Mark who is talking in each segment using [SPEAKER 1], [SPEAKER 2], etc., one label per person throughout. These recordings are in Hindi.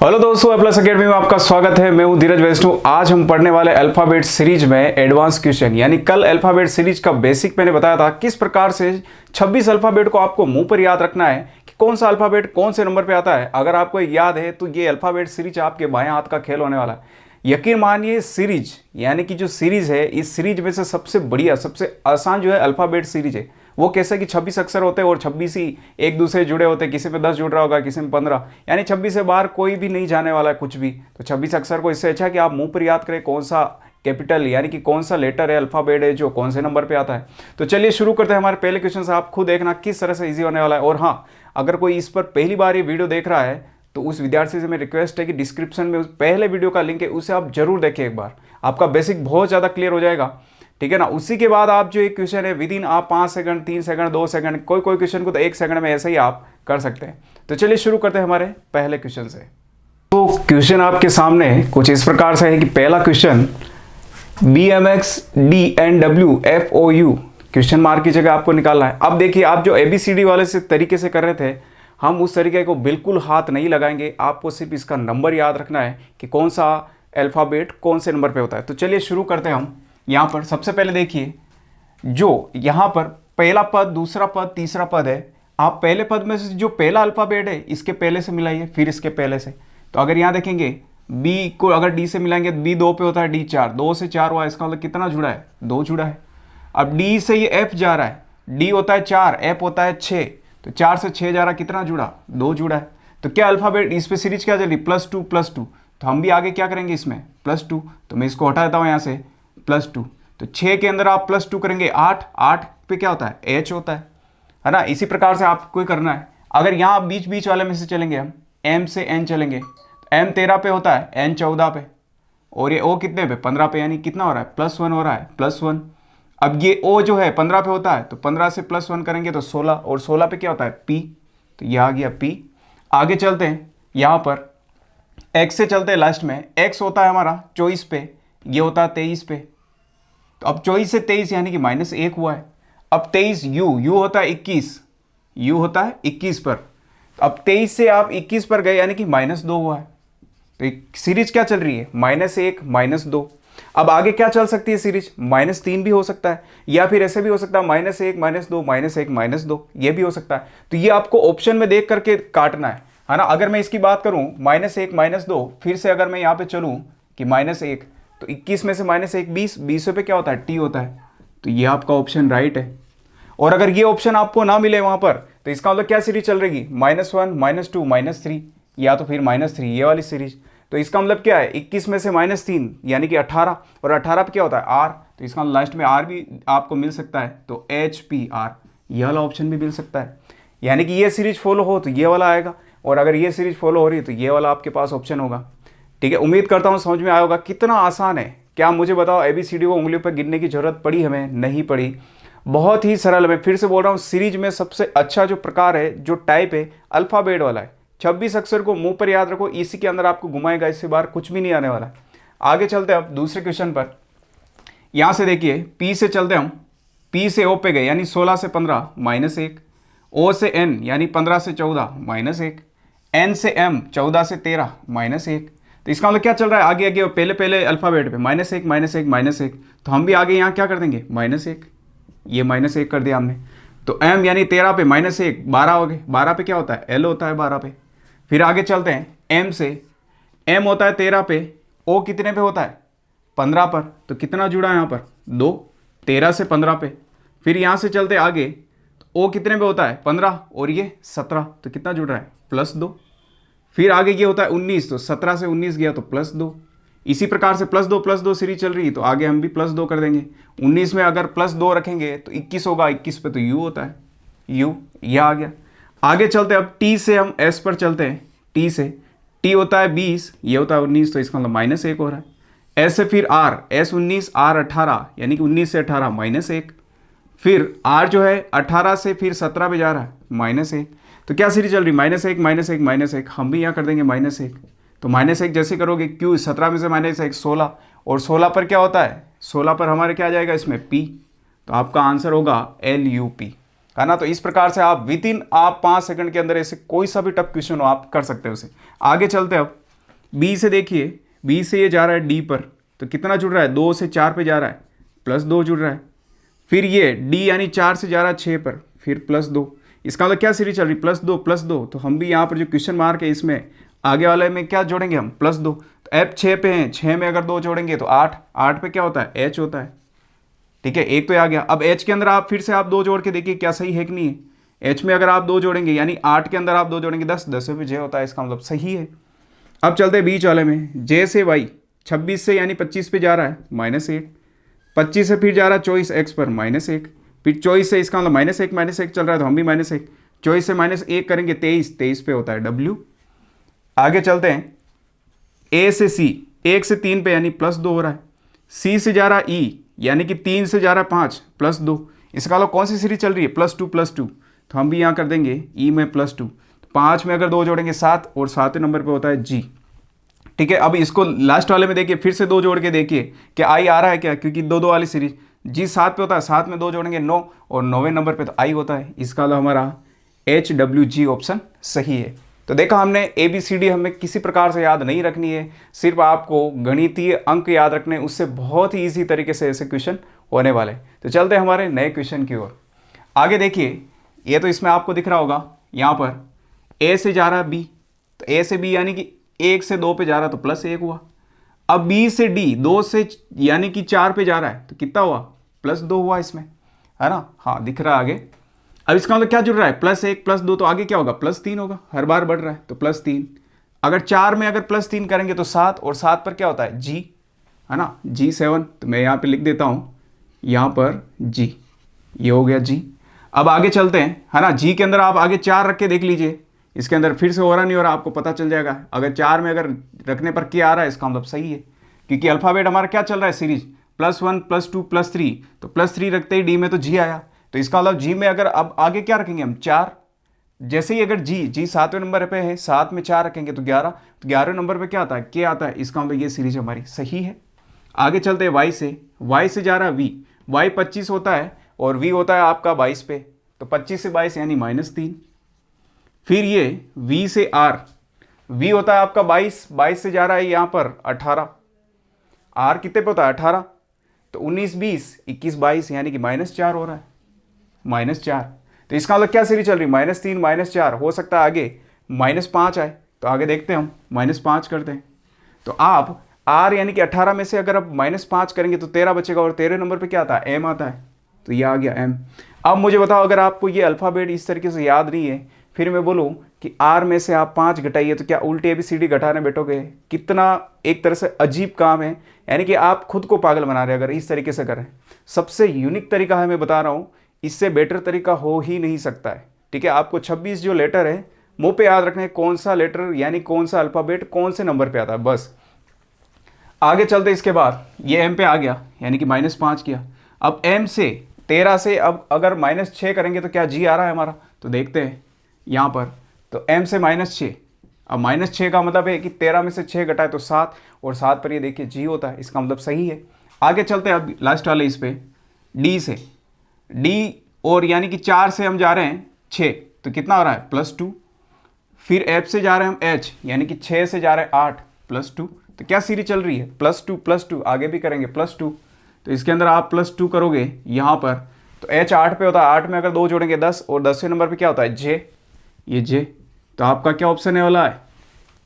[SPEAKER 1] हेलो दोस्तों, एप्लस अकेडमी में आपका स्वागत है। मैं हूं धीरज वैष्णव। आज हम पढ़ने वाले अल्फाबेट सीरीज में एडवांस क्वेश्चन, यानी कल अल्फाबेट सीरीज का बेसिक मैंने बताया था किस प्रकार से 26 अल्फाबेट को आपको मुंह पर याद रखना है कि कौन सा अल्फाबेट कौन से नंबर पे आता है। अगर आपको याद है तो ये अल्फाबेट सीरीज आपके बाएं हाथ का खेल होने वाला है। यकीन मानिए, सीरीज यानी कि जो सीरीज है, इस सीरीज में से सबसे बढ़िया सबसे आसान जो है अल्फाबेट सीरीज है। वो कैसे कि 26 अक्षर होते हैं और 26 ही एक दूसरे से जुड़े होते हैं। किसी में 10 जुड़ रहा होगा, किसी में 15, यानी 26 से बाहर कोई भी नहीं जाने वाला है कुछ भी। तो 26 अक्षर को इससे अच्छा कि आप मुंह पर याद करें कौन सा कैपिटल यानी कि कौन सा लेटर है, अल्फाबेट है जो कौन से नंबर पे आता है। तो चलिए शुरू करते हैं हमारे पहले क्वेश्चन से। आप खुद देखना किस तरह से ईजी होने वाला है। और हाँ, अगर कोई इस पर पहली बार ये वीडियो देख रहा है तो उस विद्यार्थी से मेरी रिक्वेस्ट है कि डिस्क्रिप्शन में उस पहले वीडियो का लिंक है, उसे आप जरूर देखें एक बार। आपका बेसिक बहुत ज़्यादा क्लियर हो जाएगा, ठीक है ना। उसी के बाद आप जो एक क्वेश्चन है विद इन आप 5 सेकंड, 3 सेकंड, 2 सेकंड, कोई क्वेश्चन को तो 1 सेकंड में ऐसे ही आप कर सकते हैं। तो चलिए शुरू करते हैं हमारे पहले क्वेश्चन से। तो क्वेश्चन आपके सामने कुछ इस प्रकार से है कि पहला क्वेश्चन BMXDNWFOU क्वेश्चन मार्क की जगह आपको निकालना है। अब देखिए, आप जो ABCD वाले से तरीके से कर रहे थे, हम उस तरीके को बिल्कुल हाथ नहीं लगाएंगे। आपको सिर्फ इसका नंबर याद रखना है कि कौन सा अल्फाबेट कौन से नंबर पे होता है। तो चलिए शुरू करते हैं हम। यहाँ पर सबसे पहले देखिए, जो यहाँ पर पहला पद, दूसरा पद, तीसरा पद है। आप पहले पद में से जो पहला अल्फाबेट है इसके पहले से मिलाइए, फिर इसके पहले से। तो अगर यहाँ देखेंगे बी को अगर डी से मिलाएंगे तो बी 2 पे होता है, डी 4, 2 से 4 हुआ, इसका मतलब कितना जुड़ा है? 2 जुड़ा है। अब डी से ये एफ जा रहा है, डी होता है 4, एफ होता है 6, तो 4 से 6 जा रहा, कितना जुड़ा? 2 जुड़ा है। तो क्या अल्फाबेट इस पे सीरीज क्या चल रही? +2 +2। तो हम भी आगे क्या करेंगे इसमें? +2। तो मैं इसको हटा देता हूँ यहाँ से, +2। तो 6 के अंदर आप +2 करेंगे 8, 8 पे क्या होता है? एच होता है ना। इसी प्रकार से आपको ही करना है। अगर यहाँ बीच बीच वाले में से चलेंगे हम, एम से एन चलेंगे, तो एम 13 पे होता है, एन 14 पे, और ये ओ कितने पे? 15 पे, यानी कितना हो रहा है? +1 हो रहा है, +1। अब ये ओ जो है 15 पे होता है, तो 15 से +1 करेंगे तो 16, और 16 पे क्या होता है? पी। तो ये आ गया पी। आगे चलते हैं, यहाँ पर एक्स से चलते हैं लास्ट में। एक्स होता है हमारा 24 पे, ये होता है 23 पे। तो अब 24 से 23 यानी कि -1 हुआ है। अब 23 यू होता है 21, यू होता है 21 पर। तो अब 23 से आप 21 पर गए यानी कि -2 हुआ है। तो एक सीरीज क्या चल रही है? -1 -2। अब आगे क्या चल सकती है सीरीज? -3 भी हो सकता है, या फिर ऐसे भी हो सकता है -1 -2 -1 -2, ये भी हो सकता है। तो ये आपको ऑप्शन में देख करके काटना है ना। अगर मैं इसकी बात करूं -1 -2, फिर से अगर मैं यहाँ पे चलूं कि -1, तो 21 में से -1 20, 20 पे क्या होता है? टी होता है। तो ये आपका ऑप्शन राइट है। और अगर ये ऑप्शन आपको ना मिले वहां पर, तो इसका मतलब क्या सीरीज चल रही? -1 -2 -3, या तो फिर -3, ये वाली सीरीज। तो इसका मतलब क्या है? 21 में से -3 यानी कि 18, और 18 पे क्या होता है? आर। तो इसका लास्ट में आर भी आपको मिल सकता है, तो HPR, ये वाला ऑप्शन भी मिल सकता है। यानी कि ये सीरीज फॉलो हो तो ये वाला आएगा, और अगर ये सीरीज फॉलो हो रही है तो ये वाला आपके पास ऑप्शन होगा। ठीक है, उम्मीद करता हूँ समझ में आया होगा। कितना आसान है, क्या मुझे बताओ? ABCD को उंगलियों पर गिनने की जरूरत पड़ी हमें? नहीं पड़ी। बहुत ही सरल है। मैं फिर से बोल रहा हूँ, सीरीज में सबसे अच्छा जो प्रकार है, जो टाइप है, अल्फाबेट वाला है। 26 अक्षर को मुंह पर याद रखो, इसी के अंदर आपको घुमाएगा, इससे बाहर कुछ भी नहीं आने वाला। आगे चलते हैं अब दूसरे क्वेश्चन पर। यहाँ से देखिए, पी से चलते हम, पी से ओ पे गए यानी 16 से 15 -1, ओ से एन यानी 15 से 14 -1, एन से एम 14 से 13 -1। तो इसका मतलब क्या चल रहा है? आगे आगे पहले पहले अल्फाबेट पे -1 -1 -1, तो हम भी आगे यहाँ क्या कर देंगे? -1, ये -1 कर दिया हमने। तो m यानी 13 पे -1, 12 हो गए। 12 पे क्या होता है? l होता है 12 पे। फिर आगे चलते हैं, m से, m होता है 13 पे, o कितने पे होता है? 15 पर। तो कितना जुड़ा है यहाँ पर? 2, 13 से 15 पे। फिर यहाँ से चलते आगे, तो o कितने पे होता है? 15, और ये 17, तो कितना जुड़ रहा है? +2। फिर आगे ये होता है 19, तो 17 से 19 गया तो +2। इसी प्रकार से +2 सीरीज चल रही है, तो आगे हम भी +2 कर देंगे। 19 में अगर +2 रखेंगे तो 21 होगा, 21 पे तो u होता है, u, यह आ गया। आगे चलते हैं, अब t से हम s पर चलते हैं। t से, t होता है 20, ये होता है 19, तो इसका मतलब -1 हो रहा है। s से फिर r, s 19, r 18, यानी कि 19 से 18 -1। फिर r जो है 18 से फिर 17 पे जा रहा है, -1। तो क्या सीरीज चल रही? -1 -1 -1, हम भी यहाँ कर देंगे -1। तो -1 जैसे करोगे, क्यों? 17 में से -1 16, और 16 पर क्या होता है? 16 पर हमारे क्या आ जाएगा इसमें? P। तो आपका आंसर होगा LUP, है ना। तो इस प्रकार से आप विद इन आप 5 सेकंड के अंदर ऐसे कोई सा भी टफ क्वेश्चन हो आप कर सकते हो उसे। आगे चलते हैं अब, बी से देखिए, बी से ये जा रहा है डी पर, तो कितना जुड़ रहा है, 2 से 4 पे जा रहा है, +2 जुड़ रहा है। फिर ये डी यानी 4 से जा रहा है 6 पर, फिर +2। इसका मतलब क्या सीरीज चल रही, +2 तो हम भी यहाँ पर जो क्वेश्चन मार्क है इसमें आगे वाले में क्या जोड़ेंगे हम, +2। तो एफ 6 पे हैं, 6 में अगर 2 जोड़ेंगे तो 8, 8 पे क्या होता है, एच होता है। ठीक है, एक तो आ गया। अब एच के अंदर आप फिर से आप 2 जोड़ के देखिए क्या सही है कि नहीं है। एच में अगर आप 2 जोड़ेंगे यानी 8 के अंदर आप 2 जोड़ेंगे 10, 10 पे जे होता है, इसका मतलब सही है। अब चलते हैं बीच वाले में, जे से वाई, 26 से यानी 25 पे जा रहा है -1, 25 से फिर जा रहा है 24 एक्स पर -1, फिर 24 से इसका मतलब -1 चल रहा है तो हम भी -1, 24 से -1 करेंगे 23, 23 पे होता है डब्ल्यू। आगे चलते हैं, ए से सी, 1 से 3 पे यानी +2 हो रहा है। सी से जा रहा है ई यानी कि 3 से जा रहा है 5, +2। इसका मतलब कौन सी सीरीज चल रही है, +2 तो हम भी यहाँ कर देंगे ई में +2। 5 में अगर 2 जोड़ेंगे 7 और 7वें नंबर पे होता है जी। ठीक है, अब इसको लास्ट वाले में देखिए, फिर से 2 जोड़ के देखिए कि आई आ रहा है क्या, क्योंकि 2 2 वाली सीरीज, जी 7 पे होता है, 7 में 2 जोड़ेंगे 9 और 9वें नंबर पे तो आई होता है। इसका मतलब हमारा HWG ऑप्शन सही है। तो देखा हमने ABCD हमें किसी प्रकार से याद नहीं रखनी है, सिर्फ आपको गणितीय अंक याद रखने, उससे बहुत ही ईजी तरीके से ऐसे क्वेश्चन होने वाले। तो चलते हैं हमारे नए क्वेश्चन की ओर। आगे देखिए, ये तो इसमें आपको दिख रहा होगा, यहाँ पर A से जा रहा है B, तो A से B यानी कि 1 से 2 पे जा रहा है तो +1 हुआ। अब B से D 2 से यानी कि 4 पे जा रहा है तो कितना हुआ, +2 हुआ इसमें, है ना। हाँ दिख रहा है आगे। अब इसका मतलब क्या जुड़ रहा है, +1 +2 तो आगे क्या होगा, +3 होगा, हर बार बढ़ रहा है तो +3। अगर 4 में अगर +3 करेंगे तो 7, और 7 पर क्या होता है G, है ना, G7। तो मैं यहाँ पे लिख देता हूँ, यहाँ पर G, ये हो गया G। अब आगे चलते हैं, है ना। G के अंदर आप आगे 4 रख के देख लीजिए, इसके अंदर फिर से हो रहा नहीं हो रहा, आपको पता चल जाएगा। अगर 4 में अगर रखने पर क्या आ रहा है, इसका मतलब सही है, क्योंकि अल्फ़ाबेट हमारा क्या चल रहा है सीरीज, +1 +2 +3, तो +3 रखते ही डी में तो जी आया, तो इसका मतलब जी में अगर अब आगे क्या रखेंगे हम, 4। जैसे ही अगर जी 7वें नंबर पे है, 7 में 4 रखेंगे तो 11, तो 11वें नंबर पे क्या आता है, के आता है, इसका मतलब ये सीरीज हमारी सही है। आगे चलते हैं वाई से जा रहा है वी, वाई 25 होता है और वी होता है आपका 22 पे, तो 25 से 22 यानी -3। फिर ये V से R, V होता है आपका 22, 22 से जा रहा है यहाँ पर 18, R कितने पे होता है 18, तो 19 20 21 22 यानी कि -4 हो रहा है, -4। तो इसका मतलब क्या सीरीज चल रही है, -3 -4, हो सकता है आगे -5 आए, तो आगे देखते हैं हम, -5 करते हैं। तो आप R यानी कि 18 में से अगर आप -5 करेंगे तो 13 बचेगा, और 13 नंबर पे क्या आता है, M आता है, तो ये आ गया M। अब मुझे बताओ, अगर आपको ये अल्फ़ाबेट इस तरीके से याद नहीं है, फिर मैं बोलूँ कि R में से आप 5 घटाइए, तो क्या उल्टे ABCD घटाने बैठोगे, कितना एक तरह से अजीब काम है, यानी कि आप खुद को पागल बना रहे हैं अगर इस तरीके से करें। सबसे यूनिक तरीका है, मैं बता रहा हूँ, इससे बेटर तरीका हो ही नहीं सकता है। ठीक है, आपको 26 जो लेटर है मुंह पे याद रखने, कौन सा लेटर यानी कौन सा अल्फ़ाबेट कौन से नंबर पे आता है, बस। आगे चलते इसके बाद ये M पे आ गया यानी कि -5 किया। अब M से 13 से अब अगर -6 करेंगे तो क्या G आ रहा है हमारा, तो देखते हैं यहाँ पर, तो M से -6, अब -6 का मतलब है कि 13 में से 6 घटाए तो 7, और 7 पर ये देखिए G होता है, इसका मतलब सही है। आगे चलते हैं अब लास्ट वाले इस पे, D से, D और यानी कि 4 से हम जा रहे हैं 6, तो कितना हो रहा है +2। फिर F से जा रहे हैं हम H यानी कि 6 से जा रहे हैं 8 +2, तो क्या सीरीज चल रही है, +2 आगे भी करेंगे +2, तो इसके अंदर आप +2 करोगे यहाँ पर, तो H 8 पे होता है, 8 में अगर 2 जोड़ेंगे 10, और 10वें नंबर पे क्या होता है J, ये J, तो आपका क्या ऑप्शन है वाला है,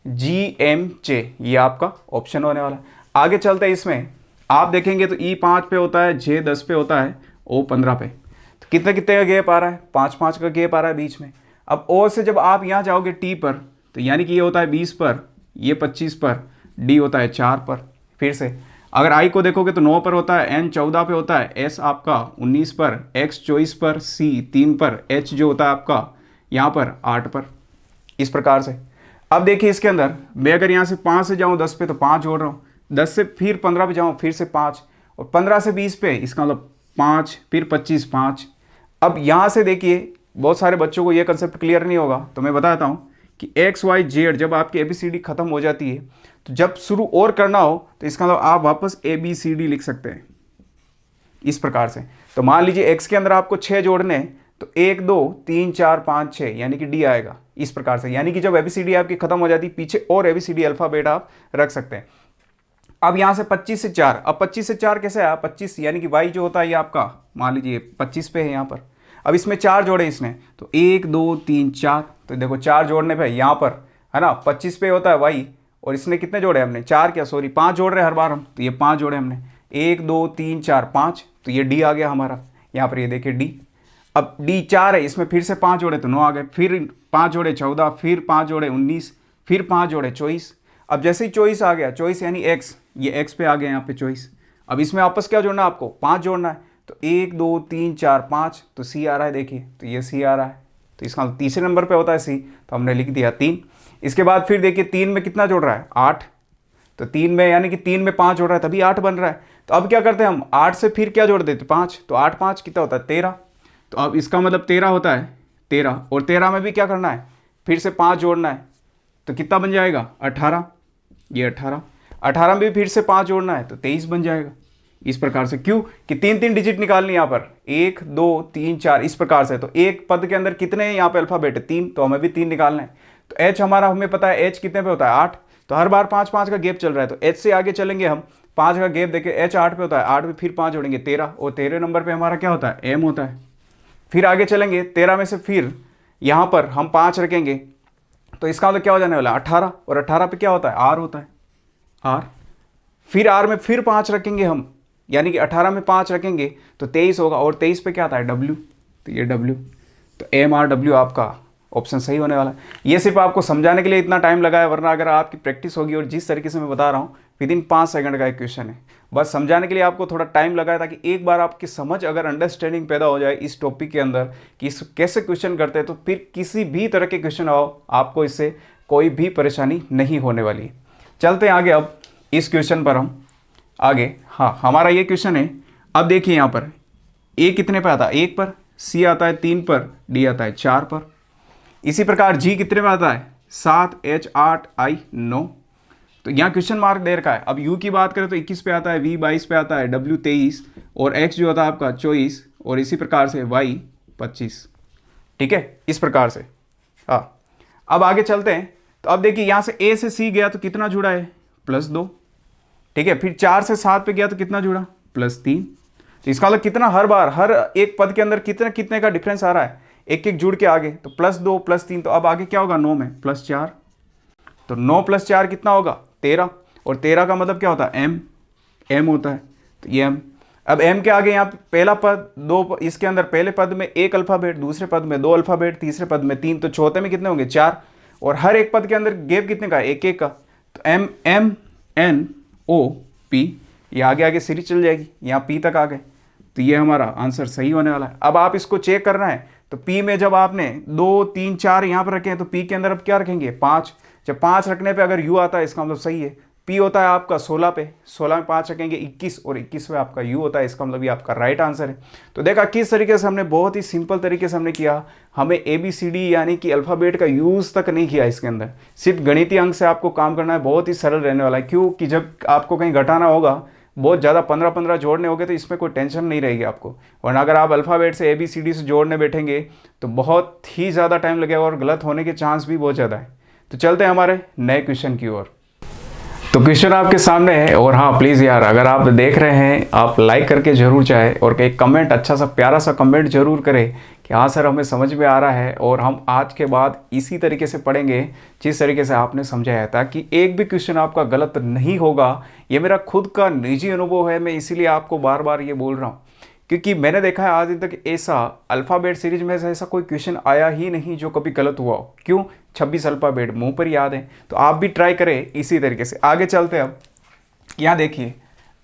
[SPEAKER 1] GMJ, ये आपका ऑप्शन होने वाला है। आगे चलते हैं इसमें, आप देखेंगे तो E 5 पे होता है, J 10 पे होता है, O 15 पे, तो कितने कितने का गैप आ रहा है, 5 का गैप आ रहा है बीच में। अब O से जब आप यहाँ जाओगे T पर, तो यानी कि ये होता है 20 पर, ये 25 पर, D होता है 4 पर। फिर से अगर I को देखोगे तो 9 पर होता है, N 14 पे होता है, S आपका 19 पर, X 24 पर, C 3 पर, H जो होता है आपका यहाँ पर 8 पर, इस प्रकार से। अब देखिए इसके अंदर मैं अगर यहाँ से 5 से जाऊँ 10 पे तो 5 जोड़ रहा हूँ, 10 से फिर 15 पे जाऊँ फिर से 5, और 15 से 20 पे इसका मतलब 5, फिर 25 5। अब यहाँ से देखिए बहुत सारे बच्चों को ये कंसेप्ट क्लियर नहीं होगा, तो मैं बताता हूँ कि XYZ जब आपकी ABCD खत्म हो जाती है, तो जब शुरू और करना हो तो इसका मतलब आप वापस ABCD लिख सकते हैं इस प्रकार से। तो मान लीजिए X के अंदर आपको 6 जोड़ने हैं, तो 1 2 3 4 5 6 यानी कि डी आएगा इस प्रकार से। यानी कि जब ABCD आपकी खत्म हो जाती पीछे और ABCD अल्फ़ाबेट आप रख सकते हैं। अब यहाँ से 25 से 4, अब 25 से 4 कैसे आया, 25 यानी कि वाई जो होता है ये आपका मान लीजिए 25 पे है यहाँ पर। अब इसमें 4 जोड़े इसने, तो 1 2 3 4, तो देखो 4 जोड़ने पे यहाँ पर है ना 25 पे होता है वाई, और इसने कितने जोड़े हमने 4 क्या सॉरी 5 जोड़ रहे हैं हर बार हम, तो ये 5 जोड़े हमने 1 2 3 4 5, तो ये डी आ गया हमारा यहाँ पर, ये देखिए डी। अब डी 4 है, इसमें फिर से 5 जोड़े तो 9 आ गए, फिर 5 जोड़े 14, फिर 5 जोड़े 19, फिर 5 जोड़े 24। अब जैसे ही 24 आ गया, 24 यानी एक्स, ये एक्स पे आ गया यहाँ पे 24। अब इसमें आपस क्या जोड़ना है आपको 5 जोड़ना है, तो 1 2 3 4 5, तो सी आ रहा है देखिए, तो ये सी आ रहा है, तो इसका तीसरे नंबर पे होता है सी, तो हमने लिख दिया 3। इसके बाद फिर देखिए 3 में कितना जोड़ रहा है 8, तो 3 में यानी कि 3 में 5 जोड़ रहा है तभी 8 बन रहा है। तो अब क्या करते हैं हम 8 से फिर क्या जोड़ देते 5, तो 8 5 कितना होता है 13, तो अब इसका मतलब 13 होता है 13, और 13 में भी क्या करना है फिर से 5 जोड़ना है, तो कितना बन जाएगा 18, ये 18 में भी फिर से 5 जोड़ना है तो 23 बन जाएगा इस प्रकार से। क्यों कि 3 डिजिट निकालनी यहाँ पर 1 2 3 4 इस प्रकार से। तो एक पद के अंदर कितने हैं यहाँ पे अल्फाबेट है 3, तो हमें भी 3 निकालना है। तो एच हमारा हमें पता है एच कितने पे होता है 8, तो हर बार 5 5 का गैप चल रहा है, तो एच से आगे चलेंगे हम 5 का गैप देखे, एच 8 पे होता है 8 पे फिर 5 जोड़ेंगे 13, और 13 नंबर पर हमारा क्या होता है एम होता है। फिर आगे चलेंगे 13 में से फिर यहाँ पर हम 5 रखेंगे, तो इसका मतलब क्या हो जाने वाला 18, और 18 पे क्या होता है आर होता है आर। फिर आर में फिर 5 रखेंगे हम, यानी कि 18 में 5 रखेंगे तो 23 होगा, और 23 पे क्या आता है डब्ल्यू, तो ये डब्ल्यू, तो एम आर डब्ल्यू आपका ऑप्शन सही होने वाला है। ये सिर्फ आपको समझाने के लिए इतना टाइम लगा है, वरना अगर आपकी प्रैक्टिस होगी और जिस तरीके से मैं बता रहा हूँ विदिन 5 सेकंड का एक क्वेश्चन है, बस समझाने के लिए आपको थोड़ा टाइम लगा है, ताकि एक बार आपकी समझ अगर अंडरस्टैंडिंग पैदा हो जाए इस टॉपिक के अंदर कि इस कैसे क्वेश्चन करते हैं, तो फिर किसी भी तरह के क्वेश्चन आओ आपको इससे कोई भी परेशानी नहीं होने वाली। चलते हैं आगे अब इस क्वेश्चन पर हम आगे। हाँ हमारा ये क्वेश्चन है, अब देखिए यहाँ पर ए कितने पे आता है 1 पर, सी आता है 3 पर, डी आता है 4 पर। इसी प्रकार जी कितने पे आता है 7, एच 8, आई 9। तो यहाँ क्वेश्चन मार्क दे रखा है। अब यू की बात करें तो 21 पे आता है, वी 22 पे आता है, डब्ल्यू 23, और एक्स जो होता है आपका 24, और इसी प्रकार से वाई 25। ठीक है इस प्रकार से। हाँ अब आगे चलते हैं। तो अब देखिए यहाँ से ए से सी गया तो कितना जुड़ा है +2, ठीक है। फिर 4 से 7 पे गया तो कितना जुड़ा +3। तो इसका मतलब कितना हर बार हर एक पद के अंदर कितने कितने का डिफरेंस आ रहा है, एक एक जुड़ के आगे, तो +2 +3, तो अब आगे क्या होगा 9 में +4, तो 9 + 4 कितना होगा 13, और 13 का मतलब क्या होता है एम होता है, तो ये एम। अब एम के आगे यहाँ पहला पद 2, इसके अंदर पहले पद में 1 अल्फ़ाबेट, दूसरे पद में 2 अल्फ़ाबेट, तीसरे पद में 3, तो चौथे में कितने होंगे 4, और हर एक पद के अंदर गैप कितने का एक एक का, तो M M N O P, ये आगे आगे सीरीज चल जाएगी, यहाँ पी तक आ गए, तो ये हमारा आंसर सही होने वाला है। अब आप इसको चेक करना है, तो पी में जब आपने 2 3 4 यहाँ पर रखे हैं, तो पी के अंदर अब क्या रखेंगे 5, जब 5 रखने पे अगर यू आता है इसका मतलब सही है। पी होता है आपका 16 पे, 16 में 5 रखेंगे 21, और 21 में आपका यू होता है, इसका मतलब ये आपका राइट आंसर है। तो देखा किस तरीके से हमने बहुत ही सिंपल तरीके से हमने किया, हमें ABCD यानी कि अल्फ़ाबेट का यूज़ तक नहीं किया इसके अंदर, सिर्फ गणितीय अंक से आपको काम करना है, बहुत ही सरल रहने वाला है। क्योंकि जब आपको कहीं घटाना होगा, बहुत ज़्यादा 15-15 जोड़ने होंगे, तो इसमें कोई टेंशन नहीं रहेगी आपको, वरना अगर आप अल्फ़ाबेट से ABCD से जोड़ने बैठेंगे तो बहुत ही ज़्यादा टाइम लगेगा और गलत होने के चांस भी बहुत ज़्यादा है। तो चलते हैं हमारे नए क्वेश्चन की ओर। तो क्वेश्चन आपके सामने है, और हाँ प्लीज़ यार अगर आप देख रहे हैं आप लाइक करके ज़रूर चाहें, और एक कमेंट अच्छा सा प्यारा सा कमेंट ज़रूर करें कि हाँ सर हमें समझ में आ रहा है, और हम आज के बाद इसी तरीके से पढ़ेंगे जिस तरीके से आपने समझाया, ताकि एक भी क्वेश्चन आपका गलत नहीं होगा। ये मेरा खुद का निजी अनुभव है, मैं इसीलिए आपको बार बार ये बोल रहा हूँ, क्योंकि मैंने देखा है आज दिन तक ऐसा अल्फ़ाबेट सीरीज में ऐसा कोई क्वेश्चन आया ही नहीं जो कभी गलत हुआ हो। क्यों 26 अल्फ़ाबेट मुंह पर याद है, तो आप भी ट्राई करें इसी तरीके से। आगे चलते हैं। अब यहाँ देखिए,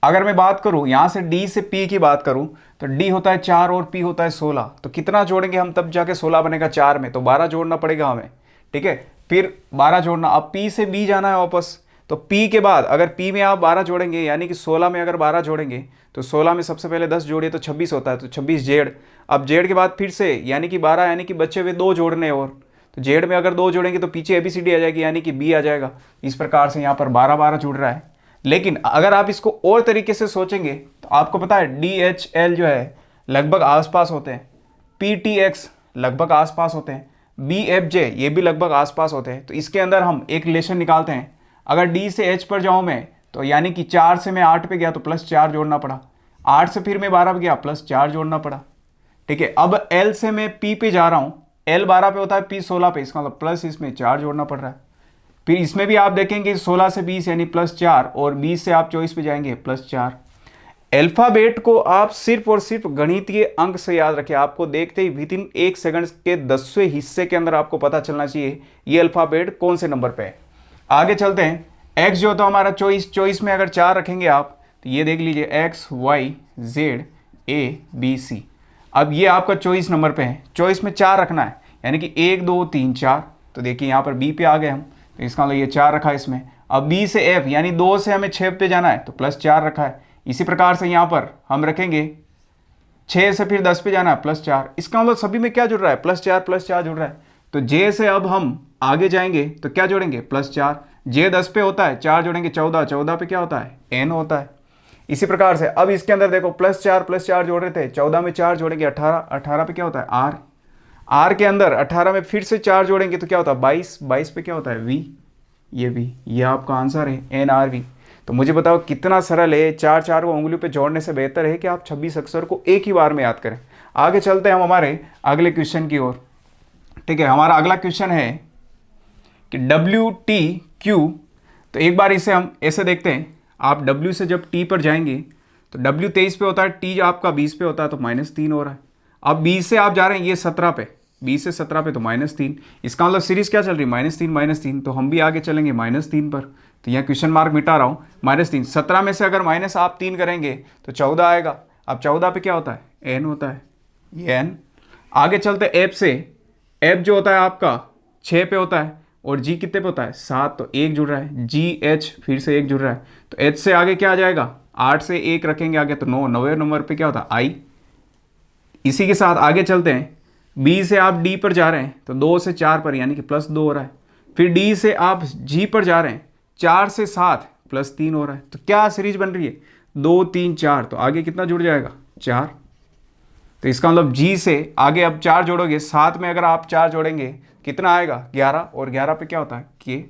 [SPEAKER 1] अगर मैं बात करूँ यहाँ से डी से पी की बात करूँ, तो डी होता है 4 और पी होता है 16, तो कितना जोड़ेंगे हम तब जाके 16 बनेगा 4 में, तो 12 जोड़ना पड़ेगा हमें, ठीक है। फिर 12 जोड़ना, अब पी से बी जाना है वापस, तो पी के बाद अगर पी में आप 12 जोड़ेंगे, यानी कि 16 में अगर 12 जोड़ेंगे, तो 16 में सबसे पहले 10 जोड़िए तो 26 होता है, तो 26 जेड। अब जेड के बाद फिर से यानी कि 12, यानी कि बचे हुए 2 जोड़ने, और तो जेड में अगर 2 जोड़ेंगे तो पीछे ABCD आ जाएगी, यानी कि बी आ जाएगा। इस प्रकार से यहाँ पर 12-12 जुड़ रहा है। लेकिन अगर आप इसको और तरीके से सोचेंगे तो आपको पता है DHL जो है लगभग आसपास होते हैं, पी टी एक्स लगभग आसपास होते हैं, बी एफ जे ये भी लगभग आसपास होते हैं। तो इसके अंदर हम एक रिलेशन निकालते हैं। अगर डी से एच पर जाऊँ मैं तो यानी कि 4 से मैं 8 पे गया तो +4 जोड़ना पड़ा, 8 से फिर मैं 12 पे गया +4 जोड़ना पड़ा। ठीक है, अब एल से मैं पी पे जा रहा हूँ, एल 12 पे होता है, पी 16 पे, इसका मतलब प्लस इसमें 4 जोड़ना पड़ रहा है। फिर इसमें भी आप देखेंगे 16 से 20 यानी +4 और 20 से आप 24 पे जाएंगे +4। अल्फाबेट को आप सिर्फ और सिर्फ गणितीय अंक से याद रखें। आपको देखते ही विद इन 1 सेकंड के 10वें हिस्से के अंदर आपको पता चलना चाहिए ये अल्फाबेट कौन से नंबर पे है। आगे चलते हैं। एक्स जो होता है हमारा चॉइस में अगर 4 रखेंगे आप तो ये देख लीजिए XYZ ABC। अब ये आपका चॉइस नंबर पे है, चॉइस में 4 रखना है यानी कि 1 2 3 4। तो देखिए यहाँ पर बी पे आ गए हम, तो इसका मतलब ये 4 रखा है इसमें। अब बी से एफ यानी 2 से हमें 6 पे जाना है तो +4 रखा है। इसी प्रकार से यहाँ पर हम रखेंगे 6 से फिर 10 पे जाना है +4। इसका मतलब सभी में क्या जुड़ रहा है +4 जुड़ रहा है। तो जे से अब हम आगे जाएंगे तो क्या जोड़ेंगे +4। जे 10 पे होता है, 4 जोड़ेंगे 14, 14 पे क्या होता है n होता है। इसी प्रकार से अब इसके अंदर देखो +4 जोड़ रहे थे, 14 में 4 जोड़ेंगे 18, 18 पे क्या होता है r के अंदर 18 में फिर से 4 जोड़ेंगे तो क्या होता है 22, 22 पे क्या होता है v, ये v, ये आपका आंसर है NRV। तो मुझे बताओ कितना सरल है, 4 को उंगलियों पे जोड़ने से बेहतर है कि आप 26 अक्षर को एक ही बार में याद करें। आगे चलते हैं हम हमारे अगले क्वेश्चन की ओर। ठीक है, हमारा अगला क्वेश्चन है कि WTQ। तो एक बार इसे हम ऐसे देखते हैं, आप W से जब T पर जाएंगे तो W 23 पे होता है, T आपका 20 पे होता है तो -3 हो रहा है। अब 20 से आप जा रहे हैं ये 17 पे, 20 से 17 पे तो -3, इसका मतलब सीरीज क्या चल रही है -3, तो हम भी आगे चलेंगे -3 पर। तो यहाँ क्वेश्चन मार्क मिटा रहा हूँ, -3, 17 में से अगर माइनस आप 3 करेंगे तो 14 आएगा। अब 14 पे क्या होता है n होता है, ये n। आगे चलते एफ से, एफ जो होता है आपका 6 पे होता है और जी कितने पे होता है 7, तो 1 जुड़ रहा है। जी एच फिर से 1 जुड़ रहा है, तो एच से आगे क्या आ जाएगा 8 से 1 रखेंगे आगे तो 9, 9वें नंबर पे क्या होता है आई। इसी के साथ आगे चलते हैं, बी से आप डी पर जा रहे हैं तो 2 से 4 पर यानी कि +2 हो रहा है। फिर डी से आप जी पर जा रहे हैं 4 से 7 +3 हो रहा है। तो क्या सीरीज बन रही है 2 3 4, तो आगे कितना जुड़ जाएगा 4। तो इसका मतलब जी से आगे अब 4 जोड़ोगे, 7 में अगर आप 4 जोड़ेंगे कितना आएगा 11, और 11 पे क्या होता है के,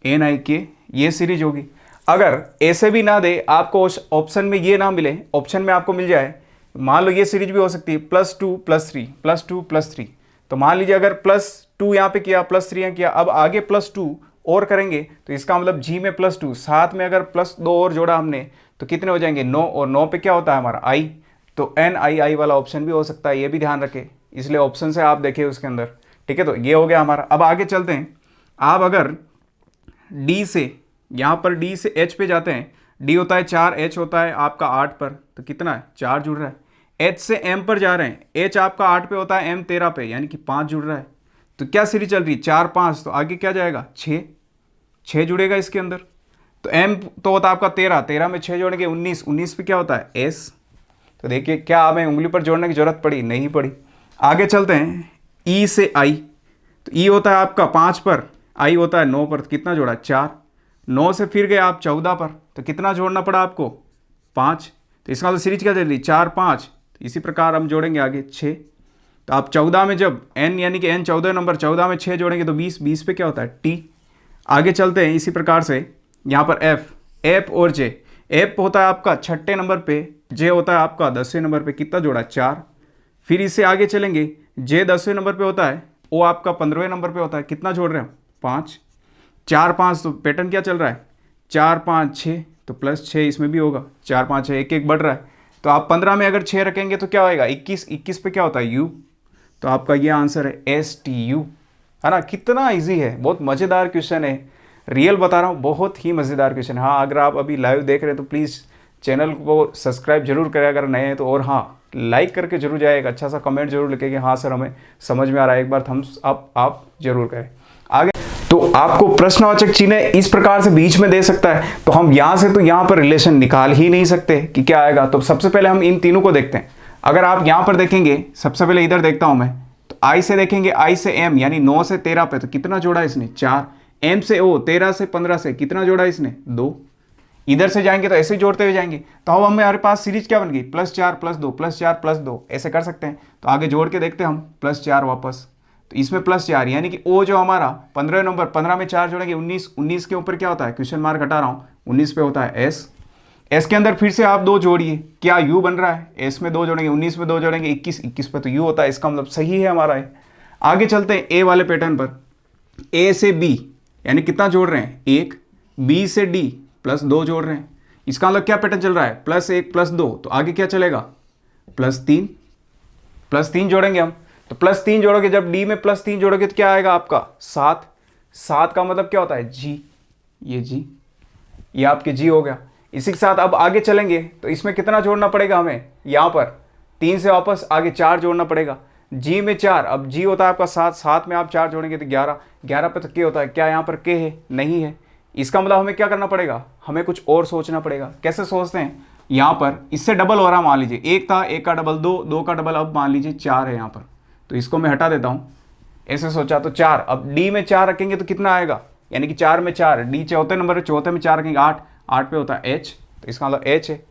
[SPEAKER 1] NIK, ये सीरीज होगी। अगर ऐसे भी ना दे आपको, ऑप्शन में ये ना मिले, ऑप्शन में आपको मिल जाए, मान लो ये सीरीज भी हो सकती है +2 +3 +2 +3। तो मान लीजिए अगर +2 यहाँ पे किया, +3 यहाँ किया, अब आगे +2 और करेंगे तो इसका मतलब जी में +2, 7 में अगर +2 और जोड़ा हमने तो कितने हो जाएंगे 9, और 9 पे क्या होता है हमारा आई। तो NII वाला ऑप्शन भी हो सकता है, ये भी ध्यान रखें, इसलिए ऑप्शन से आप देखिए उसके अंदर। ठीक है, तो ये हो गया हमारा। अब आगे चलते हैं, आप अगर डी से यहाँ पर डी से एच पे जाते हैं, डी होता है 4, एच होता है आपका 8 पर, तो कितना है 4 जुड़ रहा है। एच से एम पर जा रहे हैं, एच आपका 8 पे होता है, एम 13 पे यानी कि 5 जुड़ रहा है। तो क्या सीरीज चल रही है 4 5, तो आगे क्या जाएगा 6 जुड़ेगा इसके अंदर। तो एम तो होता है आपका 13, 13 में 6 जोड़ेंगे 19, 19 पे क्या होता है एस। तो देखिए क्या हमें उंगली पर जोड़ने की जरूरत पड़ी, नहीं पड़ी। आगे चलते हैं, ई से आई, तो ई होता है आपका 5 पर, आई होता है 9 पर, तो कितना जोड़ा 4। 9 से फिर गए आप 14 पर, तो कितना जोड़ना पड़ा आपको 5। तो इसका मतलब सीरीज क्या चल रही 4 5। तो इसी प्रकार हम जोड़ेंगे आगे 6। तो आप 14 में जब n यानी कि n 14 नंबर, 14 में 6 जोड़ेंगे तो 20, 20 पे क्या होता है t। आगे चलते हैं इसी प्रकार से, यहाँ पर f और j, f होता है आपका 6ठे नंबर पे, j होता है आपका 10वें नंबर पे, कितना जोड़ा 4। फिर इससे आगे चलेंगे, j 10वें नंबर पे होता है, o आपका 15वें नंबर पे होता है, कितना जोड़ रहे हैं 5। 4 5, तो पैटर्न क्या चल रहा है 4 5 6, तो +6 इसमें भी होगा, 4 5 6 1 1 बढ़ रहा है। तो आप 15 में अगर 6 रखेंगे तो क्या होएगा 21, 21 पे क्या होता है u। तो आपका ये आंसर है STU, है ना। कितना इजी है, बहुत मज़ेदार क्वेश्चन है, रियल बता रहा हूँ, बहुत ही मज़ेदार क्वेश्चन। हाँ, अगर आप अभी लाइव देख रहे हैं तो प्लीज़ चैनल को सब्सक्राइब जरूर करें अगर नए हैं तो, और हाँ लाइक करके जरूर जाए, एक अच्छा सा कमेंट जरूर लिखे कि हाँ सर हमें समझ में आ रहा है, एक बार थम्स अप आप जरूर करें। आगे तो आपको प्रश्नवाचक चिन्ह इस प्रकार से बीच में दे सकता है, तो हम यहाँ से तो यहाँ पर रिलेशन निकाल ही नहीं सकते कि क्या आएगा। तो सबसे पहले हम इन तीनों को देखते हैं। अगर आप यहाँ पर देखेंगे, सबसे पहले इधर देखता हूँ मैं, तो आई से देखेंगे, आई से एम यानी 9 से 13 पे, तो कितना जोड़ा इसने 4। एम से ओ 13 से 15 से कितना जोड़ा इसने 2। इधर से जाएंगे तो ऐसे ही जोड़ते हुए जाएंगे। तो अब हमारे पास सीरीज क्या बन गई, +4 +2 +4 +2, ऐसे कर सकते हैं। तो आगे जोड़ के देखते हैं हम, +4 वापस, तो इसमें +4 यानी कि ओ जो हमारा 15 नंबर, 15 में 4 जोड़ेंगे 19, 19 के ऊपर क्या होता है, क्वेश्चन मार्क हटा रहा हूँ, 19 पे होता है एस। एस के अंदर फिर से आप 2 जोड़िए, क्या यू बन रहा है, एस में 2 जोड़ेंगे 19 में 2 जोड़ेंगे 21, 21 पे तो यू होता है, इसका मतलब सही है हमारा है। आगे चलते हैं ए वाले पैटर्न पर, ए से बी यानी कितना जोड़ रहे हैं 1, बी से डी +2 जोड़ रहे हैं, इसका मतलब क्या पैटर्न चल रहा है, +1 +2, तो आगे क्या चलेगा +3, +3 जोड़ेंगे हम, तो +3 जोड़ोगे, जब डी में +3 जोड़ोगे तो क्या आएगा आपका 7, 7 का मतलब क्या होता है जी, ये जी, ये आपके जी हो गया। इसी के साथ अब आगे चलेंगे तो इसमें कितना जोड़ना पड़ेगा हमें, यहाँ पर 3 से वापस आगे 4 जोड़ना पड़ेगा, जी में 4, अब जी होता है आपका 7, 7 में आप 4 जोड़ेंगे तो 11, 11 पे तो के होता है, क्या यहाँ पर के है, नहीं है, इसका मतलब हमें क्या करना पड़ेगा, हमें कुछ और सोचना पड़ेगा। कैसे सोचते हैं, यहाँ पर इससे डबल हो रहा मान लीजिए, 1 था, 1 का डबल 2, 2 का डबल अब मान लीजिए 4 है यहाँ पर, तो इसको मैं हटा देता हूँ, ऐसे सोचा तो 4, अब डी में 4 रखेंगे तो कितना आएगा, यानी कि 4 में 4, डी चौथे नंबर है, चौथे में 4 रखेंगे 8, 8 पे होता है एच, तो इसका मतलब एच है।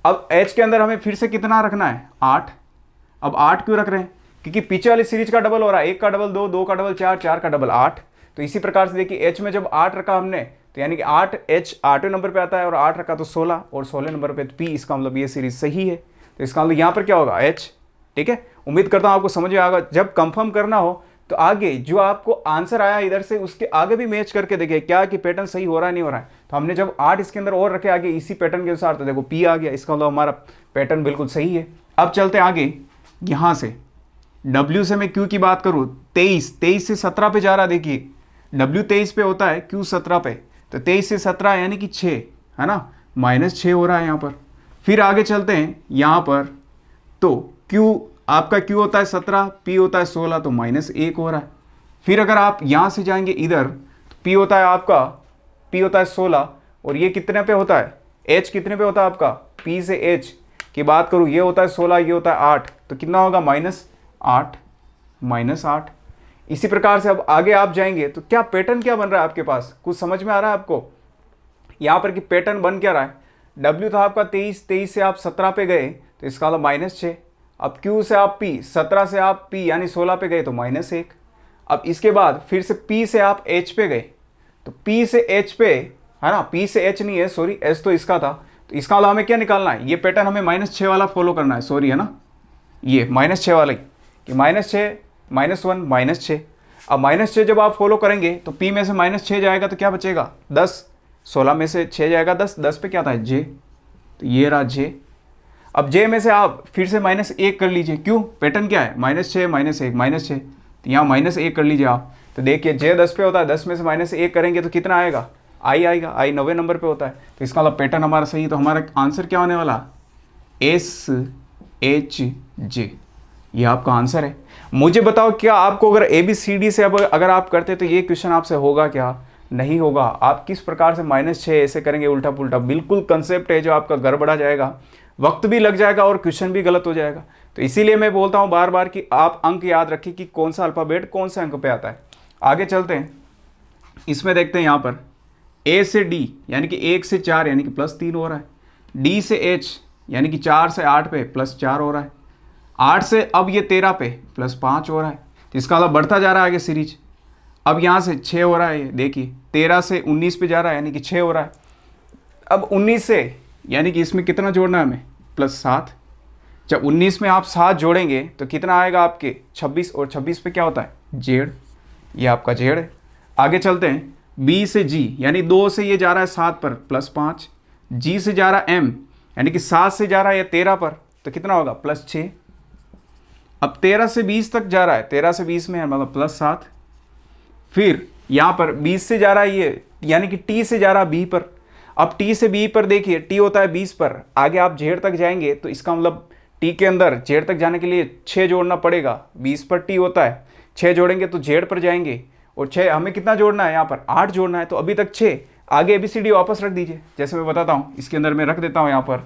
[SPEAKER 1] अब एच के अंदर हमें फिर से कितना रखना है 8, अब 8 क्यों रख रहे हैं, क्योंकि पीछे वाली सीरीज का डबल हो रहा है, 1 का डबल 2, 2 का डबल 4, 4 का डबल 8, तो इसी प्रकार से देखिए एच में जब 8 रखा हमने तो यानी कि 8 एच 8वें नंबर पे आता है, और 8 रखा तो 16, और 16 नंबर पे पी, इसका मतलब ये सीरीज सही है, तो इसका मतलब यहाँ पर क्या होगा एच। ठीक है, उम्मीद करता हूँ आपको समझ में आएगा। जब कंफर्म करना हो तो आगे जो आपको आंसर आया इधर से उसके आगे भी मैच करके देखिए क्या कि पैटर्न सही हो रहा है नहीं हो रहा है। तो हमने जब 8 इसके अंदर और रखे आगे इसी पैटर्न के अनुसार, तो देखो पी आ गया, इसका मतलब हमारा पैटर्न बिल्कुल सही है। अब चलते हैं आगे, यहाँ से W से मैं Q की बात करूँ, 23 से 17 पे जा रहा है, देखिए W 23 पे होता है, Q 17 पे, तो 23 से 17 यानी कि 6 है ना, -6 हो रहा है यहाँ पर। फिर आगे चलते हैं यहाँ पर, तो Q आपका Q होता है 17, P होता है 16, तो -1 हो रहा है। फिर अगर आप यहाँ से जाएंगे इधर, तो P होता है आपका, P होता है 16, और ये कितने पे होता है, H कितने पे होता है आपका, P से H की बात करूँ, ये होता है 16, ये होता है 8, तो कितना होगा -8, -8। इसी प्रकार से अब आगे आप जाएंगे तो क्या पैटर्न क्या बन रहा है आपके पास, कुछ समझ में आ रहा है आपको यहाँ पर कि पैटर्न बन क्या रहा है। W था आपका 23, 23 से आप 17 पे गए तो इसका मतलब -6, अब Q से आप P, 17 से आप P यानी 16 पे गए तो -1, अब इसके बाद फिर से P से आप H पे गए, तो P से H पे है ना, P से H नहीं है सॉरी, H तो इसका था, तो इसका मतलब हमें क्या निकालना है, ये पैटर्न हमें -6 वाला फॉलो करना है, सॉरी है ना, ये -6 वाला ही, कि -6 -1 -6। अब -6 जब आप फॉलो करेंगे तो P में से -6 जाएगा तो क्या बचेगा 10, 16 में से 6 जाएगा 10, 10 पे क्या था J, तो ये रहा J। अब J में से आप फिर से -1 कर लीजिए, क्यों, पैटर्न क्या है -6 -1 -6, तो यहाँ -1 कर लीजिए आप, तो देखिए J 10 पे होता है, 10 में से -1 करेंगे तो कितना आएगा, I आएगा, I 9वें नंबर पे होता है, तो इसका मतलब पैटर्न हमारा सही, तो हमारा आंसर क्या होने वाला SHJ, ये आपका आंसर है। मुझे बताओ क्या आपको अगर ABCD से अब अगर आप करते तो ये क्वेश्चन आपसे होगा क्या, नहीं होगा। आप किस प्रकार से -6 ऐसे करेंगे उल्टा पुल्टा, बिल्कुल कंसेप्ट है जो आपका गड़बड़ा जाएगा, वक्त भी लग जाएगा और क्वेश्चन भी गलत हो जाएगा। तो इसीलिए मैं बोलता हूँ बार बार कि आप अंक याद रखिए कि कौन सा अल्फ़ाबेट कौन से अंक पे आता है। आगे चलते हैं, इसमें देखते हैं यहाँ पर A से D यानी कि 1 से 4 यानी कि +3 हो रहा है, D से H यानी कि 4 से 8 पे +4 हो रहा है, 8 से अब ये 13 पे +5 हो रहा है, तो इसका मतलब बढ़ता जा रहा है आगे सीरीज। अब यहाँ से 6 हो रहा है, ये देखिए 13 से 19 पे जा रहा है यानी कि 6 हो रहा है। अब 19 से यानी कि इसमें कितना जोड़ना है हमें +7, जब 19 में आप 7 जोड़ेंगे तो कितना आएगा आपके 26, और 26 पे क्या होता है Z, ये आपका Z है। आगे चलते हैं, B से G यानी 2 से ये जा रहा है 7 पर +5, G से जा रहा है M यानी कि 7 से जा रहा है ये 13 पर, तो कितना होगा +6। अब 13 से 20 तक जा रहा है, 13 से 20 में है मतलब +7। फिर यहाँ पर 20 से जा रहा है ये यानी कि T से जा रहा है B पर, अब T से B पर देखिए T होता है 20 पर, आगे आप Z तक जाएंगे तो इसका मतलब T के अंदर Z तक जाने के लिए 6 जोड़ना पड़ेगा, 20 पर T होता है, 6 जोड़ेंगे तो Z पर जाएंगे, और 6 हमें कितना जोड़ना है यहाँ पर 8 जोड़ना है, तो अभी तक 6, आगे ABCD वापस रख दीजिए, जैसे मैं बताता हूँ इसके अंदर मैं रख देता हूँ यहाँ पर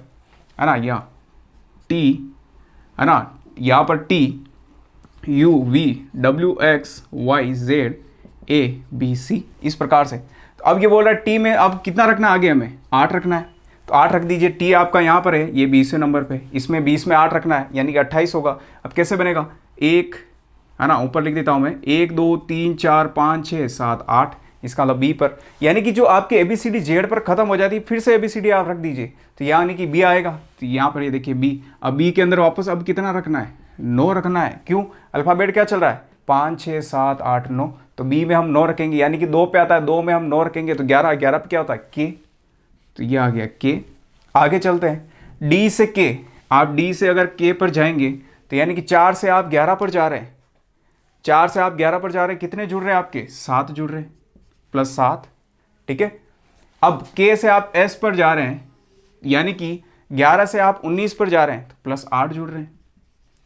[SPEAKER 1] है ना, यहाँ T है ना, यहाँ पर T U V W X Y Z A B C, इस प्रकार से। तो अब ये बोल रहा है T में अब कितना रखना है आगे, हमें 8 रखना है, तो 8 रख दीजिए। टी आपका यहाँ पर है, ये 20वें नंबर पे, इसमें 20 में 8 रखना है, यानी कि 28 होगा। अब कैसे बनेगा, एक है ना, ऊपर लिख देता हूँ मैं, 1 2 3 4 5 6 7 8, इसका मतलब बी पर, यानी कि जो आपके ABCD जेड पर खत्म हो जाती है, फिर से ABCD आप रख दीजिए, तो यानी कि बी आएगा। तो यहाँ पर ये देखिए बी। अब बी के अंदर वापस अब कितना रखना है, 9 रखना है। क्यों, अल्फ़ाबेट क्या चल रहा है, 5 6 7 8 9, तो बी में हम 9 रखेंगे, यानी कि 2 पे आता है, 2 में हम 9 रखेंगे तो 11, 11 पे क्या होता है के, तो ये आ गया के। आगे चलते हैं, डी से के, आप डी से अगर के पर जाएंगे तो यानी कि 4 से आप 11 पर जा रहे हैं, 4 से आप 11 पर जा रहे हैं, कितने जुड़ रहे हैं आपके, 7 जुड़ रहे हैं, प्लस 7, ठीक है। अब के से आप एस पर जा रहे हैं, यानी कि 11 से आप 19 पर जा रहे हैं, तो प्लस 8 जुड़ रहे हैं,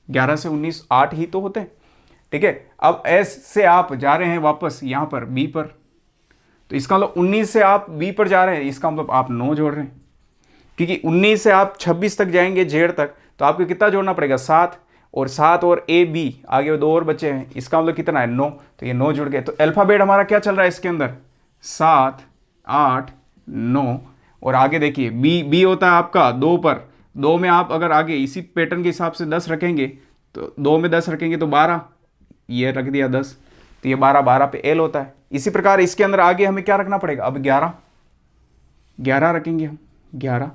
[SPEAKER 1] 11 से 19 8 ही तो होते हैं, ठीक है। अब एस से आप जा रहे हैं वापस यहाँ पर बी पर, तो इसका मतलब 19 से आप बी पर जा रहे हैं, इसका मतलब आप 9 जोड़ रहे हैं, क्योंकि 19 से आप 26 तक जाएंगे जेड तक, तो आपको कितना जोड़ना पड़ेगा, 7, और 7 और ए बी आगे 2 और बचे हैं, इसका मतलब कितना है 9, तो ये 9 जुड़ गए। तो अल्फ़ाबेट हमारा क्या चल रहा है इसके अंदर, 7 8 9, और आगे देखिए बी, बी होता है आपका 2 पर, 2 में आप अगर आगे इसी पैटर्न के हिसाब से 10 रखेंगे, तो 2 में 10 रखेंगे तो 12, ये रख दिया 10, तो ये 12, 12 पे एल होता है। इसी प्रकार इसके अंदर आगे हमें क्या रखना पड़ेगा, अब 11, 11 रखेंगे हम, 11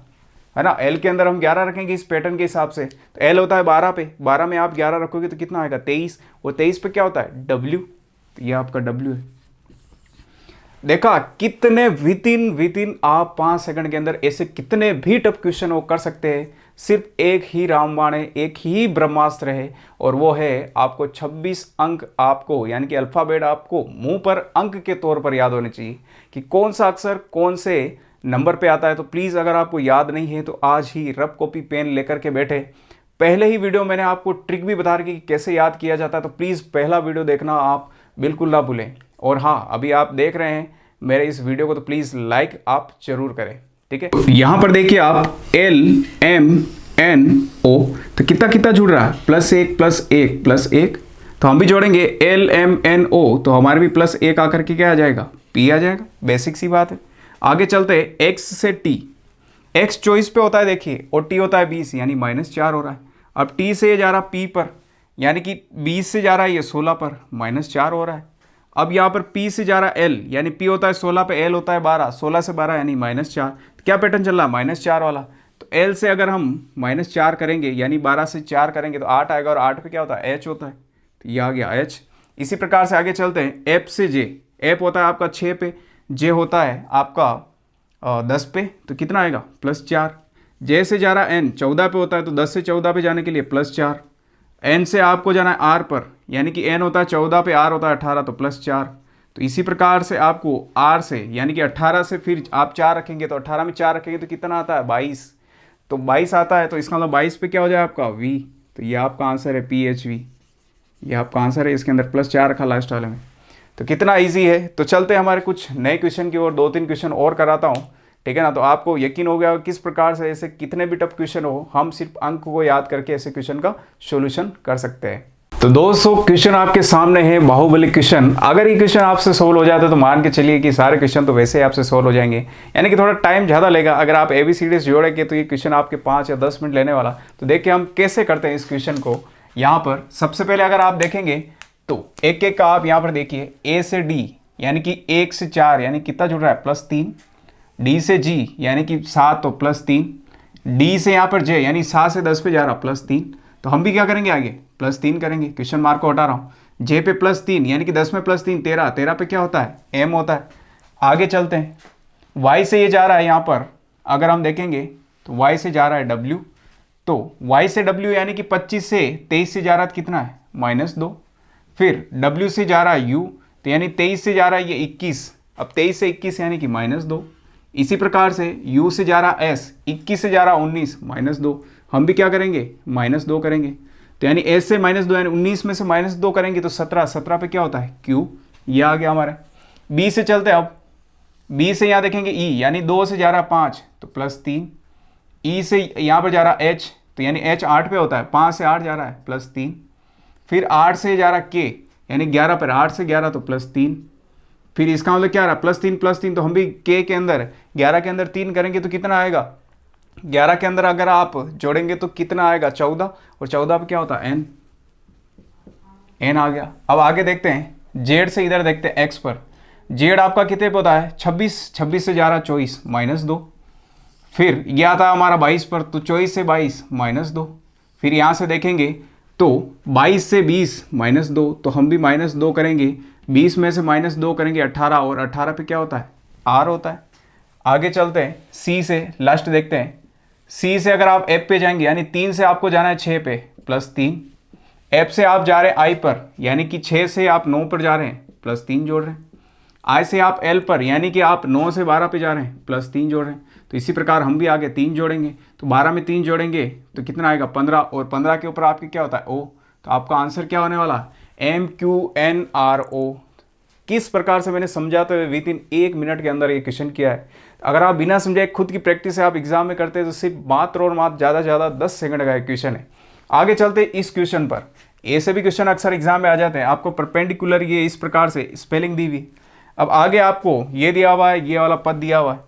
[SPEAKER 1] है ना, एल के अंदर हम 11 रखेंगे इस पैटर्न के हिसाब से, तो एल होता है 12 पे, 12 में आप 11 रखोगे तो कितना आएगा 23, और 23 पे क्या होता है डब्ल्यू, तो ये आपका डब्ल्यू है। देखा कितने विदिन आप 5 सेकंड के अंदर ऐसे कितने भी टफ क्वेश्चन वो कर सकते हैं। सिर्फ एक ही रामबाण है, एक ही ब्रह्मास्त्र है, और वो है आपको 26 अंक, आपको यानी कि अल्फ़ाबेट आपको मुंह पर अंक के तौर पर याद होने चाहिए कि कौन सा अक्षर कौन से नंबर पे आता है। तो प्लीज़ अगर आपको याद नहीं है तो आज ही रफ कॉपी पेन लेकर के बैठे। पहले ही वीडियो मैंने आपको ट्रिक भी बता रखी कि कैसे याद किया जाता है, तो प्लीज़ पहला वीडियो देखना आप बिल्कुल ना भूलें। और हाँ, अभी आप देख रहे हैं मेरे इस वीडियो को तो प्लीज़ लाइक आप जरूर करें, ठीक है। यहाँ पर देखिए आप एल एम एन ओ, तो कितना कितना जुड़ रहा है, +1 +1 +1, तो हम भी जोड़ेंगे एल एम एन ओ, तो हमारे भी +1 आकर के क्या आ जाएगा, पी आ जाएगा, बेसिक सी बात है। आगे चलते हैं, एक्स से टी, एक्स चॉइस पे होता है देखिए, और टी होता है 20, यानी -4 हो रहा है। अब टी से ये जा रहा पी पर, यानी कि 20 से जा रहा है ये 16 पर, -4 हो रहा है। अब यहाँ पर P से जा रहा है L, यानी P होता है 16 पे, L होता है 12, 16 से 12 यानी -4, तो क्या पैटर्न चल रहा है -4 वाला। तो L से अगर हम -4 करेंगे, यानी 12 से 4 करेंगे तो 8 आएगा, और 8 पे क्या होता है H होता है, तो ये आ गया H। इसी प्रकार से आगे चलते हैं, F से J, F होता है आपका 6 पे, J होता है आपका 10 पे, तो कितना आएगा +4। J से जा रहा है N, 14 पे होता है, तो 10 से 14 पे जाने के लिए +4। N से आपको जाना है R पर, यानी कि N होता है 14 पे, R होता है 18, तो +4। तो इसी प्रकार से आपको R से, यानी कि 18 से फिर आप 4 रखेंगे, तो 18 में 4 रखेंगे तो कितना आता है 22, तो 22 आता है, तो इसका मतलब 22 पे क्या हो जाए आपका V, तो ये आपका आंसर है PHV, ये आपका आंसर है। इसके अंदर +4 रखा लास्ट वाले में, तो कितना ईजी है। तो चलते हैं हमारे कुछ नए क्वेश्चन की ओर, 2-3 क्वेश्चन और कराता हूँ, ठीक है ना। तो आपको यकीन हो गया किस प्रकार से ऐसे कितने भी टफ क्वेश्चन हो, हम सिर्फ अंक को याद करके ऐसे क्वेश्चन का सॉल्यूशन कर सकते हैं। तो दोस्तों क्वेश्चन आपके सामने है, बाहुबली क्वेश्चन। अगर ये क्वेश्चन आपसे सोल्व हो जाता है तो मान के चलिए कि सारे क्वेश्चन तो वैसे ही आपसे सोल्व हो जाएंगे, यानी कि थोड़ा टाइम ज़्यादा लेगा। अगर आप ABCD जोड़ेंगे तो ये क्वेश्चन आपके 5 या 10 मिनट लेने वाला। तो देखिए हम कैसे करते हैं इस क्वेश्चन को। यहाँ पर सबसे पहले अगर आप देखेंगे तो एक एक का आप यहाँ पर देखिए, A से D यानी कि 1 से 4 यानी कितना जुड़ रहा है +3, D से G यानी कि 7 तो +3, D से यहाँ पर J यानी 7 से 10 पे जा रहा +3, तो हम भी क्या करेंगे आगे +3 करेंगे, क्वेश्चन मार्क को हटा रहा हूँ। J पे +3 यानी कि 10 में +3 13, 13 पे क्या होता है M होता है। आगे चलते हैं, Y से ये जा रहा है यहाँ पर, अगर हम देखेंगे तो Y से जा रहा है W, तो Y से W यानी कि 25 से 23 से जा रहा है, कितना है -2। फिर W से जा रहा है U, तो यानी 23 से जा रहा है ये 21, अब 23 से 21 यानी कि -2। इसी प्रकार से U से जा रहा S, 21 से जा रहा 19, -2, हम भी क्या करेंगे -2 करेंगे। तो यानी S से -2 यानी 19 में से -2 करेंगे तो 17, 17 पे क्या होता है Q, ये आ गया हमारा। B से चलते हैं, अब B से यहाँ देखेंगे E यानी 2 से जा रहा 5 तो +3, E से यहाँ पर जा रहा H, तो यानी H 8 पे होता है, 5 से 8 जा रहा है +3। फिर 8 से जा रहा K यानी 11 पर, 8 से 11 तो +3। फिर इसका मतलब क्या आ रहा +3 +3, तो हम भी K के अंदर 11 के अंदर 3 करेंगे तो कितना आएगा 11 के अंदर अगर आप जोड़ेंगे तो कितना आएगा 14, और 14 पे क्या होता है n आ गया। अब आगे देखते हैं जेड से, इधर देखते हैं x पर। जेड आपका कितने पे होता है 26, 26 से जा रहा 24 -2। फिर ये आता है हमारा 22 पर, तो 24 से 22 -2। फिर यहाँ से देखेंगे तो 22 से 20 -2, तो हम भी -2 करेंगे। 20 में से -2 करेंगे 18, और 18 पे क्या होता है r होता है। आगे चलते हैं सी से, लास्ट देखते हैं। सी से अगर आप एफ पे जाएंगे, यानी 3 से आपको जाना है 6 पे +3। एफ से आप जा रहे हैं आई पर, यानी कि 6 से आप 9 पर जा रहे हैं +3 जोड़ रहे हैं। आई से आप एल पर, यानी कि आप 9 से 12 पे जा रहे हैं +3 जोड़ रहे हैं। तो इसी प्रकार हम भी आगे 3 जोड़ेंगे, तो 12 में 3 जोड़ेंगे तो कितना आएगा 15, और 15 के ऊपर आपके क्या होता है ओ। तो आपका आंसर क्या होने वाला MQNRO। किस प्रकार से मैंने समझाते हुए विद इन 1 मिनट के अंदर ये क्वेश्चन किया है। अगर आप बिना समझाए खुद की प्रैक्टिस से आप एग्जाम में करते हैं तो सिर्फ मात्र और मात्र ज़्यादा से ज़्यादा 10 सेकंड का क्वेश्चन है। आगे चलते इस क्वेश्चन पर। ऐसे भी क्वेश्चन अक्सर एग्जाम में आ जाते हैं, आपको परपेंडिकुलर ये इस प्रकार से स्पेलिंग दी हुई। अब आगे आपको ये दिया हुआ है, ये वाला पद दिया हुआ है।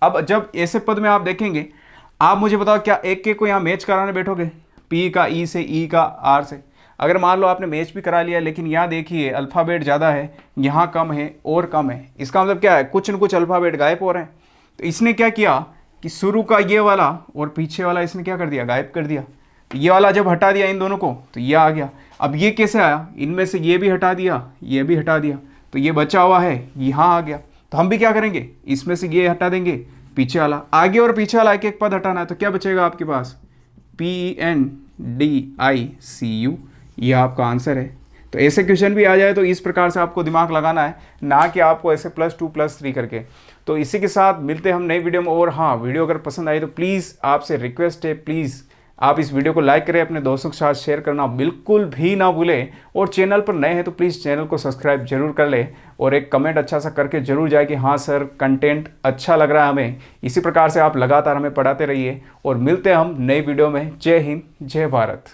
[SPEAKER 1] अब जब ऐसे पद में आप देखेंगे, आप मुझे बताओ क्या एक के को यहाँ मैच कराने बैठोगे, पी का ई से, ई का आर से। अगर मान लो आपने मैच भी करा लिया, लेकिन यहाँ देखिए अल्फ़ाबेट ज़्यादा है, यहाँ कम है और कम है, इसका मतलब क्या है कुछ न कुछ अल्फ़ाबेट गायब हो रहे हैं। तो इसने क्या किया कि शुरू का ये वाला और पीछे वाला इसने क्या कर दिया, गायब कर दिया। तो ये वाला जब हटा दिया इन दोनों को तो ये आ गया। अब ये कैसे आया, इनमें से ये भी हटा दिया, ये भी हटा दिया, तो ये बचा हुआ है यहाँ आ गया। तो हम भी क्या करेंगे, इसमें से ये हटा देंगे, पीछे वाला, आगे और पीछे वाला एक एक पद हटाना है। तो क्या बचेगा आपके पास PENDICU, ये आपका आंसर है। तो ऐसे क्वेश्चन भी आ जाए तो इस प्रकार से आपको दिमाग लगाना है, ना कि आपको ऐसे +2 +3 करके। तो इसी के साथ मिलते हैं हम नई वीडियो में। और हाँ, वीडियो अगर पसंद आई तो प्लीज़ आपसे रिक्वेस्ट है, प्लीज़ आप इस वीडियो को लाइक करें, अपने दोस्तों के साथ शेयर करना बिल्कुल भी ना भूलें। और चैनल पर नए हैं तो प्लीज़ चैनल को सब्सक्राइब जरूर कर लें, और एक कमेंट अच्छा सा करके जरूर जाए कि हाँ सर कंटेंट अच्छा लग रहा है हमें। इसी प्रकार से आप लगातार हमें पढ़ाते रहिए, और मिलते हैं हम नई वीडियो में। जय हिंद, जय भारत।